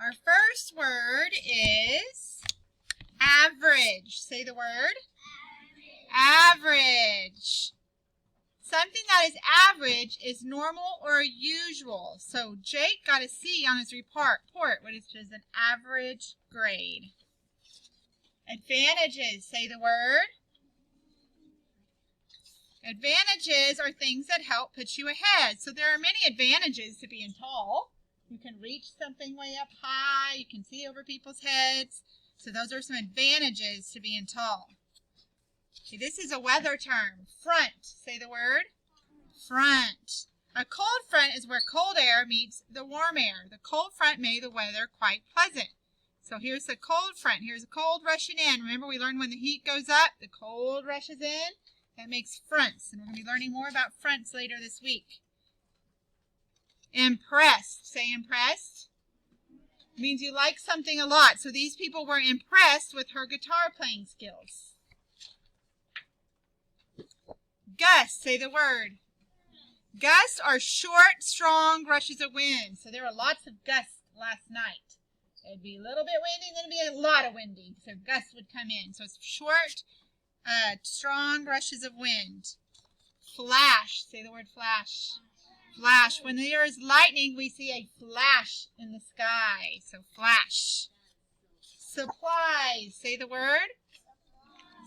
Our first word is average. Say the word. Average. Something that is average is normal or usual. So Jake got a C on his report, which is an average grade. Advantages. Say the word. Advantages are things that help put you ahead. So there are many advantages to being tall. You can reach something way up high. You can see over people's heads. So those are some advantages to being tall. Okay, this is a weather term. Front. Say the word. Front. A cold front is where cold air meets the warm air. The cold front made the weather quite pleasant. So here's the cold front. Here's a cold rushing in. Remember, we learned when the heat goes up, the cold rushes in. That makes fronts. And we're going to be learning more about fronts later this week. Impressed. Say impressed. It means you like something a lot. So these people were impressed with her guitar playing skills. Gusts. Say the word. Gusts are short, strong rushes of wind. So there were lots of gusts last night. It'd be a little bit windy, then it'd be a lot of windy. So gusts would come in. So it's short, strong rushes of wind. Flash. Say the word flash. Flash. When there is lightning, we see a flash in the sky. So flash. Supplies. Say the word.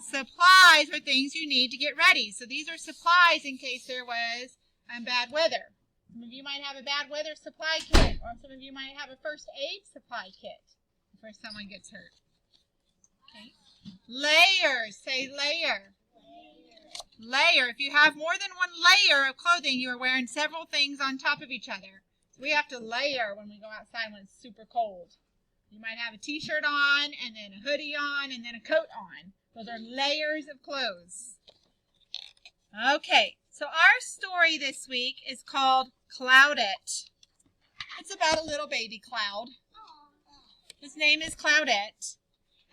Supplies are things you need to get ready. So these are supplies in case there was bad weather. Some of you might have a bad weather supply kit, or some of you might have a first aid supply kit for someone gets hurt. Okay. Layers. Say layer. Layer. If you have more than one layer of clothing, you are wearing several things on top of each other. So we have to layer when we go outside when it's super cold. You might have a t-shirt on, and then a hoodie on, and then a coat on. Those are layers of clothes. Okay, so our story this week is called Cloudette. It's about a little baby cloud. His name is Cloudette.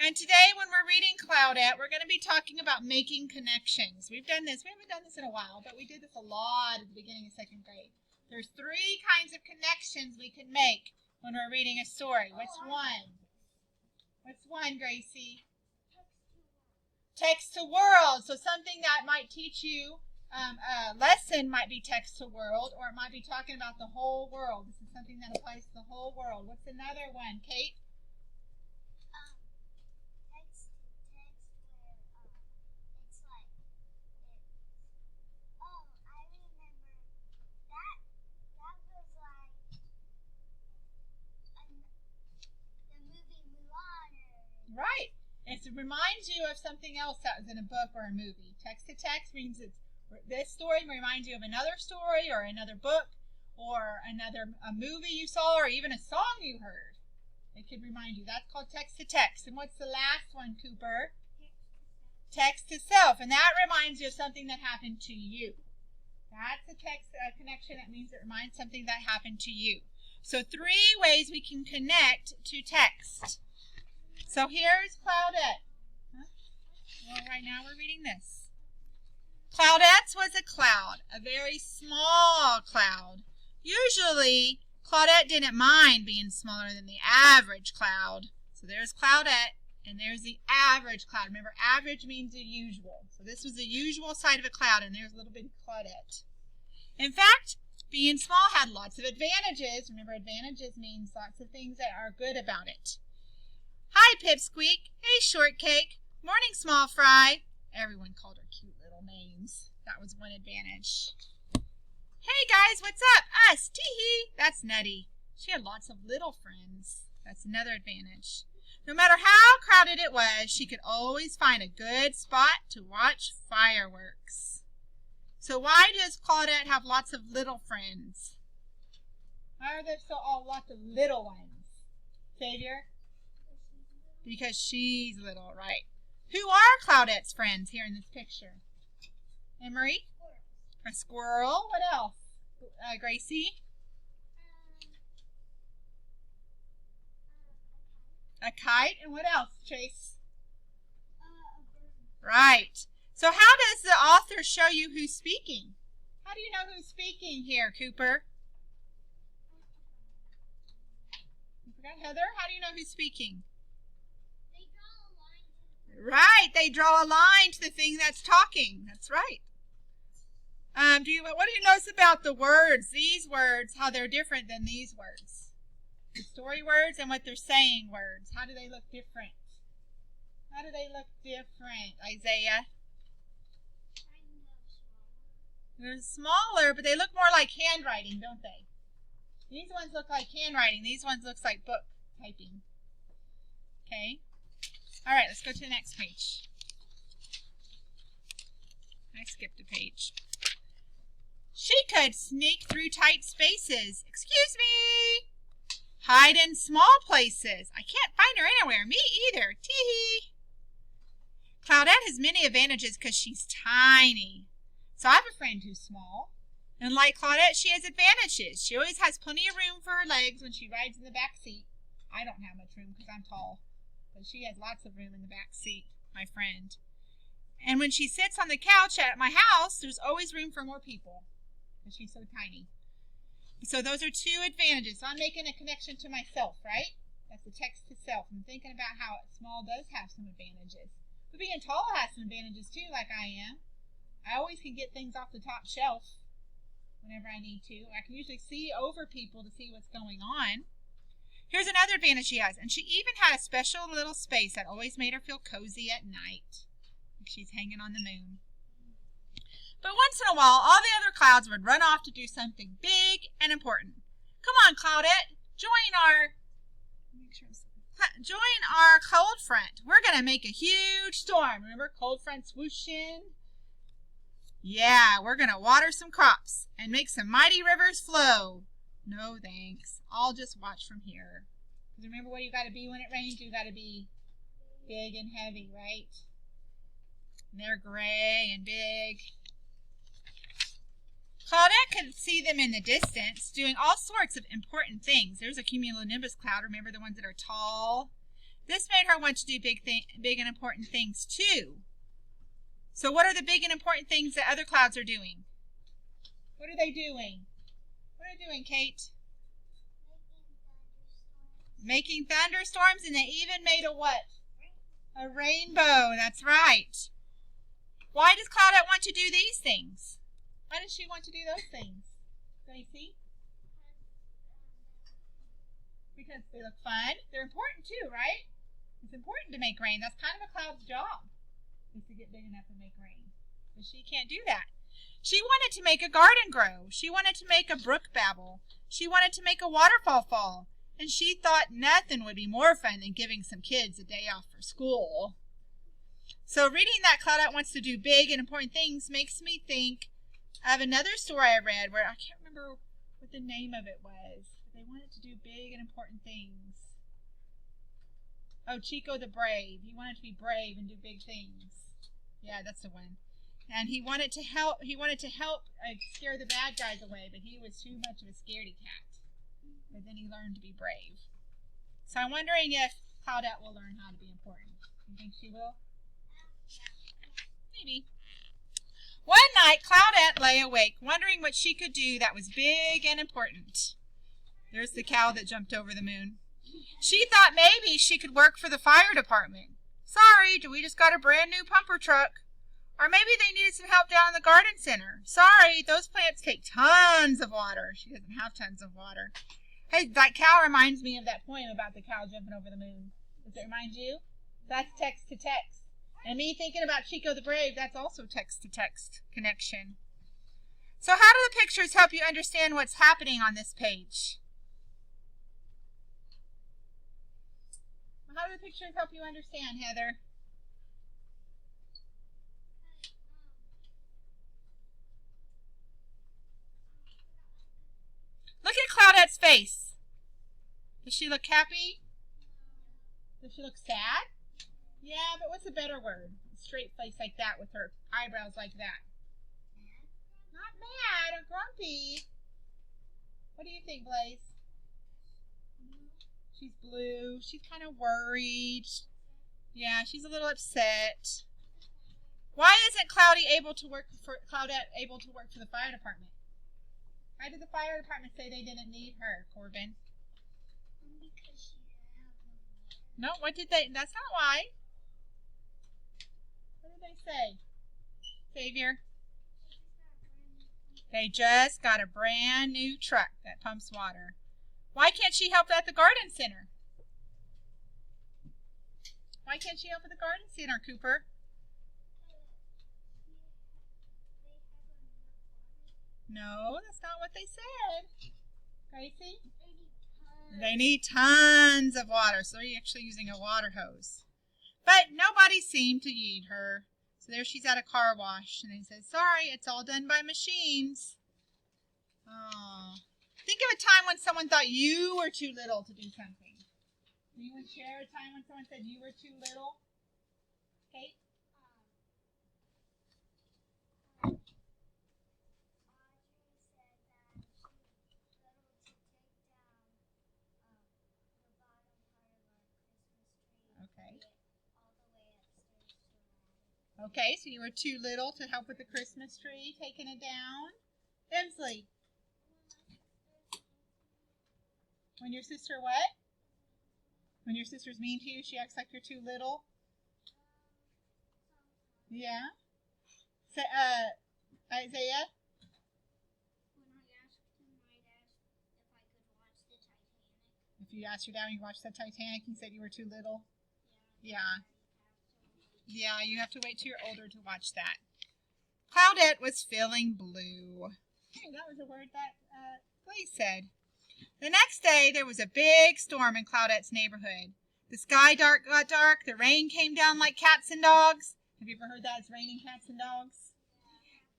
And today when we're reading Cloudette, we're going to be talking about making connections. We've done this. We haven't done this in a while, but we did this a lot at the beginning of second grade. There's 3 kinds of connections we can make when we're reading a story. What's one? What's one, Gracie? Text to world. So something that might teach you a lesson might be text to world, or it might be talking about the whole world. This is something that applies to the whole world. What's another one, Kate? Text to text where it's like I remember that was like the movie Mulan. Right. It reminds you of something else that was in a book or a movie. Text to text means this story reminds you of another story or another book or a movie you saw or even a song you heard. It could remind you. That's called text to text. And what's the last one, Cooper? Text to self. And that reminds you of something that happened to you. That's a text connection. That means it reminds something that happened to you. So 3 ways we can connect to text. So here's Cloudette. Well, right now we're reading this. Cloudette was a cloud, a very small cloud. Usually, Claudette didn't mind being smaller than the average cloud. So there's Cloudette, and there's the average cloud. Remember, average means the usual. So this was the usual side of a cloud, and there's a little bit of Claudette. In fact, being small had lots of advantages. Remember, advantages means lots of things that are good about it. Hi, Pipsqueak. Hey, Shortcake. Morning, Small Fry. Everyone called her cute little names. That was one advantage. Hey, guys, what's up? Us. Tee-hee. That's Nutty. She had lots of little friends. That's another advantage. No matter how crowded it was, she could always find a good spot to watch fireworks. So why does Claudette have lots of little friends? Why are there lots of little ones? Xavier? Because she's little, right? Who are Claudette's friends here in this picture? Emery? A squirrel. What else? Gracie? A kite. And what else, Chase? Right. So how does the author show you who's speaking? How do you know who's speaking here, Cooper? Forgot Heather? How do you know who's speaking? They draw a line to the Right, they draw a line to the thing that's talking. That's right. What do you notice about the words? These words, how they're different than these words. The story words and what they're saying words. How do they look different? How do they look different, Isaiah? kind of smaller. They're smaller, but they look more like handwriting, don't they? These ones look like handwriting. These ones look like book typing. Okay. All right, let's go to the next page. I skipped a page. She could sneak through tight spaces. Excuse me. Hide in small places. I can't find her anywhere. Me either. Tee-hee. Claudette has many advantages because she's tiny. So I have a friend who's small. And like Claudette, she has advantages. She always has plenty of room for her legs when she rides in the back seat. I don't have much room because I'm tall. But she has lots of room in the back seat, my friend. And when she sits on the couch at my house, there's always room for more people. Because she's so tiny. So those are two advantages. So I'm making a connection to myself, right? That's the text to self. I'm thinking about how small does have some advantages. But being tall has some advantages too, like I am. I always can get things off the top shelf whenever I need to. I can usually see over people to see what's going on. Here's another advantage she has. And she even had a special little space that always made her feel cozy at night. Like she's hanging on the moon. But once in a while, all the other clouds would run off to do something big and important. Come on, Claudette, join our cold front. We're going to make a huge storm. Remember cold front swooshing? Yeah, we're going to water some crops and make some mighty rivers flow. No thanks. I'll just watch from here. Because remember what you got to be when it rains? You got to be big and heavy, right? And they're gray and big. Claudette could see them in the distance, doing all sorts of important things. There's a cumulonimbus cloud. Remember the ones that are tall? This made her want to do big and important things too. So what are the big and important things that other clouds are doing? What are they doing? What are they doing, Kate? Making thunderstorms, and they even made a what? A rainbow. That's right. Why does Claudette want to do these things? Why does she want to do those things? Gracie? Because they look fun. They're important too, right? It's important to make rain. That's kind of a cloud's job, is to get big enough and make rain. But she can't do that. She wanted to make a garden grow. She wanted to make a brook babble. She wanted to make a waterfall fall. And she thought nothing would be more fun than giving some kids a day off for school. So reading that Claudette wants to do big and important things makes me think of another story I read where I can't remember what the name of it was. But they wanted to do big and important things. Oh, Chico the Brave. He wanted to be brave and do big things. Yeah, that's the one. And he wanted to help scare the bad guys away, but he was too much of a scaredy cat. But then he learned to be brave. So I'm wondering if Claudette will learn how to be important. You think she will? Maybe. One night, Claudette lay awake, wondering what she could do that was big and important. There's the cow that jumped over the moon. She thought maybe she could work for the fire department. Sorry, we just got a brand new pumper truck. Or maybe they needed some help down in the garden center. Sorry, those plants take tons of water. She doesn't have tons of water. Hey, that cow reminds me of that poem about the cow jumping over the moon. Does it remind you? That's text to text. And me thinking about Chico the Brave, that's also text to text connection. So how do the pictures help you understand what's happening on this page? How do the pictures help you understand, Heather? Look at Claudette's face. Does she look happy? Does she look sad? Yeah, but what's a better word? A straight face like that with her eyebrows like that. Not mad or grumpy. What do you think, Blaze? She's blue. She's kind of worried. Yeah, she's a little upset. Why isn't Claudette able to work for the fire department? Why did the fire department say they didn't need her, Corbin? Because No, what did they? That's not why. What did they say? Xavier? They just got a brand new truck that pumps water. Why can't she help at the garden center? Why can't she help at the garden center, Cooper? No, that's not what they said. Gracie? They need tons of water, so they're actually using a water hose. But nobody seemed to heed her. So there she's at a car wash, and they said, sorry, it's all done by machines. Oh. Think of a time when someone thought you were too little to do something. Anyone share a time when someone said you were too little? Kate? Okay, so you were too little to help with the Christmas tree, taking it down. Emsley. When your sister what? When your sister's mean to you, she acts like you're too little? Yeah? So, Isaiah? When I asked my dad if I could watch the Titanic. If you asked your dad when you watched the Titanic, he said you were too little? Yeah. Yeah, you have to wait till you're older to watch that. Claudette was feeling blue. Hey, that was a word that Clay said. The next day, there was a big storm in Claudette's neighborhood. The sky got dark. The rain came down like cats and dogs. Have you ever heard that? It's raining cats and dogs?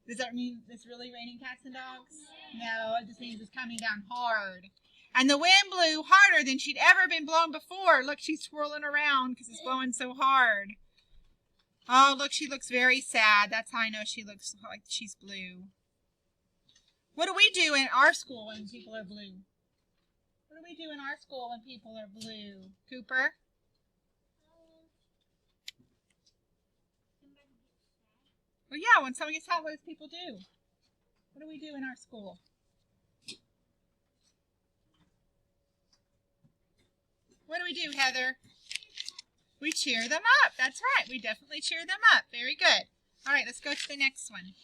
Does that mean it's really raining cats and dogs? No, it just means it's coming down hard. And the wind blew harder than she'd ever been blown before. Look, she's swirling around because it's blowing so hard. Oh, look, she looks very sad. That's how I know she looks like she's blue. What do we do in our school when people are blue? What do we do in our school when people are blue? Cooper? Well, yeah, when someone gets sad, what do people do? What do we do in our school? What do we do, Heather? We cheer them up. That's right. We definitely cheer them up. Very good. All right, let's go to the next one.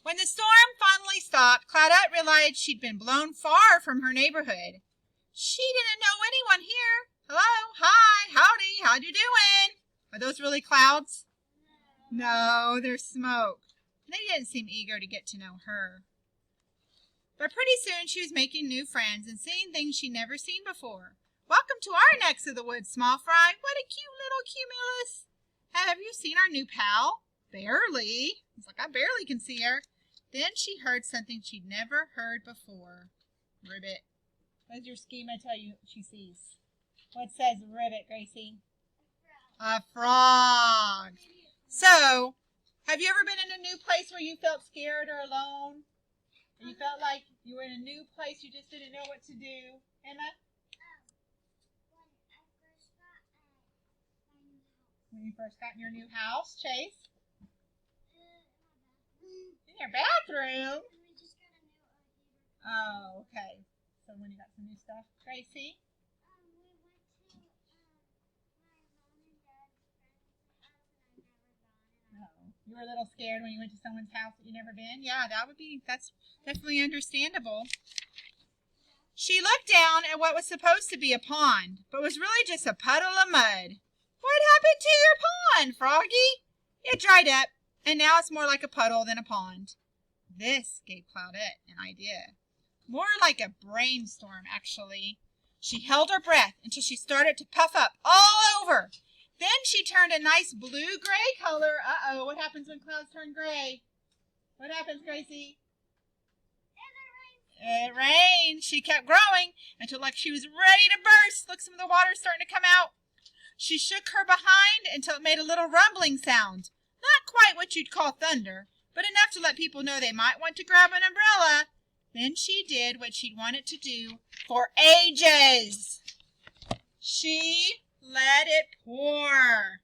When the storm finally stopped, Claudette realized she'd been blown far from her neighborhood. She didn't know anyone here. Hello, hi, howdy, how you doing? Are those really clouds? No, they're smoke. They didn't seem eager to get to know her. But pretty soon she was making new friends and seeing things she'd never seen before. Welcome to our necks of the woods, Small Fry. What a cute little cumulus. Have you seen our new pal? Barely. It's like I barely can see her. Then she heard something she'd never heard before. Ribbit. What does your schema tell you she sees? What says ribbit, Gracie? A frog. So, have you ever been in a new place where you felt scared or alone? Or you felt like you were in a new place, you just didn't know what to do? Emma? When you first got in your new house, Chase? In your bathroom? We just got a new heater. Oh, okay. So when you got some new stuff. Gracie? We went to my mom and dad's friend's house, and I've never gone. Oh. You were a little scared when you went to someone's house that you've never been? Yeah, that's definitely understandable. She looked down at what was supposed to be a pond, but was really just a puddle of mud. What happened to your pond, Froggy? It dried up, and now it's more like a puddle than a pond. This gave Claudette an idea. More like a brainstorm, actually. She held her breath until she started to puff up all over. Then she turned a nice blue-gray color. Uh-oh, what happens when clouds turn gray? What happens, Gracie? It rained. She kept growing until like she was ready to burst. Look, some of the water's starting to come out. She shook her behind until it made a little rumbling sound. Not quite what you'd call thunder, but enough to let people know they might want to grab an umbrella. Then she did what she'd wanted to do for ages. She let it pour.